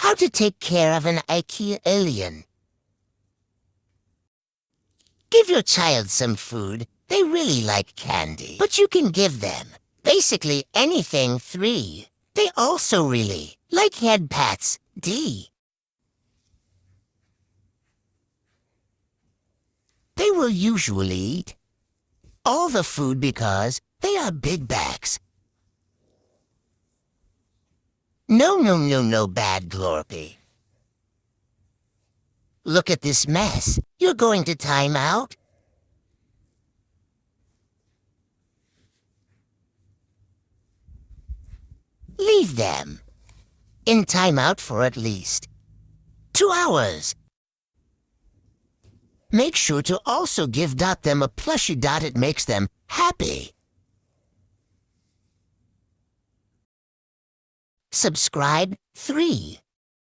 How to take care of an IKEA alien. Give your child some food. They really like candy, but you can give them basically anything 3. They also really like head pats. D. They will usually eat all the food because they are big bags. No, bad Glorpy. Look at this mess. You're going to time out? Leave them in timeout for at least 2 hours. Make sure to also give them a plushie. It makes them happy. Subscribe 3.